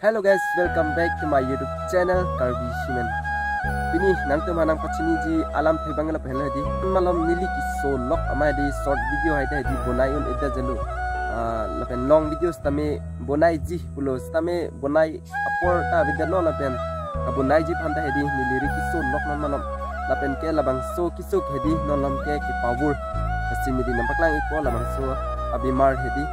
Hello guys, welcome back to my YouTube channel Karbi Shimen. Bini nang tu manang pachini ji alam thebang la phela di malam nili ki so lok amai di short video hai di bonai un ida jalu la pen long videos tame bonai ji pulo tame bonai apor ta video la pen ka bonai ji phanta hedi nili ri ki so lok nan malam la pen ke la bang so ki so hedi non lam ke ki power asini di nampak lang ipo la bang so abimar hedi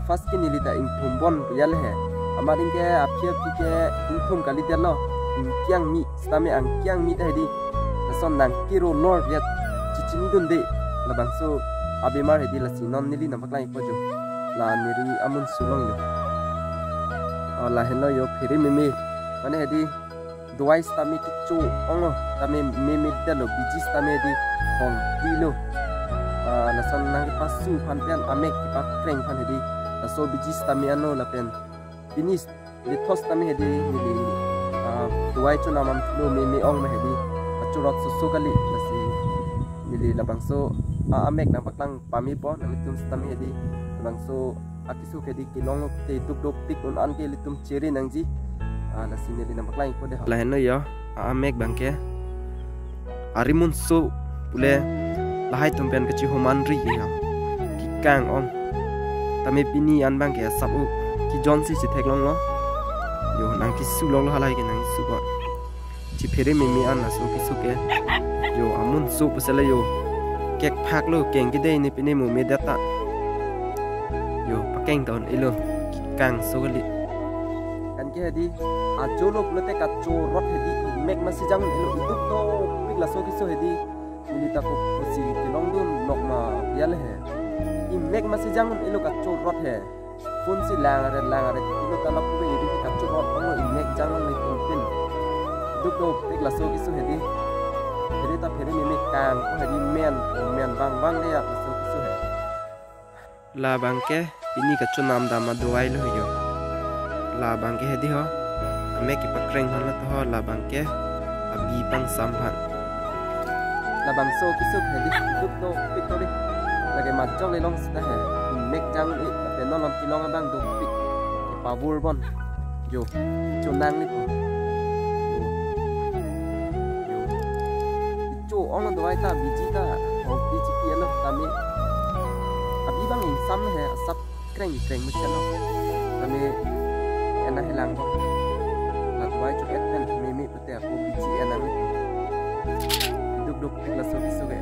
first ki nili ta ing thumbon yal he amaring ke apia pike inthum kali delo inkyang mi stame angkyang mi tadi son nang kiro lord ya cicini dunde labang so abimar hedi la sinon nili nampak lai pojo la niri amun sulong yo la hello yo phiri mimi mane hedi duai stame kichu ongo tame mimi delo biji stame di hong kilo la son nang pasu phanpian amek ki pak kreng phan hedi la so biji stame ano la pen Binis litos tami hedi nili tuai cu namam flu mimi ong ma hedi acurot susu kali lasi nili labang so amek nampak lang pami po nalitum tami hedi labang so akisu hedi kilong te duk duk pik un an ke litum ceri nangji lasi nili nampak lang ko de lahen no yo amek bangke arimun so pule lahai tumpen keci homanri ya kikang ong tami pini an bangke sabu ki John si theklong lo yo nang ki su lo halai ke nang su ko chi phere mimi an na su ki su ke yo amun su pusela yo kek phak lo keng ki dei ni pine mu me data yo pakeng ton ilo ki kang so gali kan ke hedi a jolo plate ka chorot hedi mek ma si jang ilo iduk to pik la so ki so hedi ni ta ko si kelong dun nok ma yal he i mek ma si jang ilo ka chorot he pun si langare ilo talap ko iri ki kapchu rot ongo inek jangan ni pin duk do pik la so ki so hedi ta phere mimi kang ko hedi men bang le ya so ki so he la bang ke ini ka chu nam da ma duai lo yo la bang ke hedi ho ame ki pakreng han to ho la bang ke abi pang sam han la bang so ki so hedi duk do pik to di lagi macam le long sta he mek jang i non lam kilong abang do pik pabur bon yo chunang ni yo ong do ai ta biji ta ong biji pielo tami abi bang in sam he sap kreng macam no tami ena hilang bon la do ai chu etnen mimi pute aku biji ena mi duk pik la so biso ge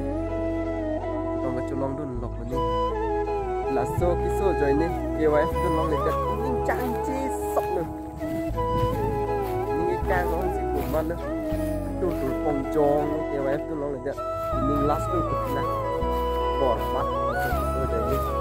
tong chulong dun lok ni la so kiso joy ni KYF tu long le dak ning chang chi sok le ning kang on si ku man le tu pong jong KYF tu long le dak ning last tu ku na bor mat so kiso joy ni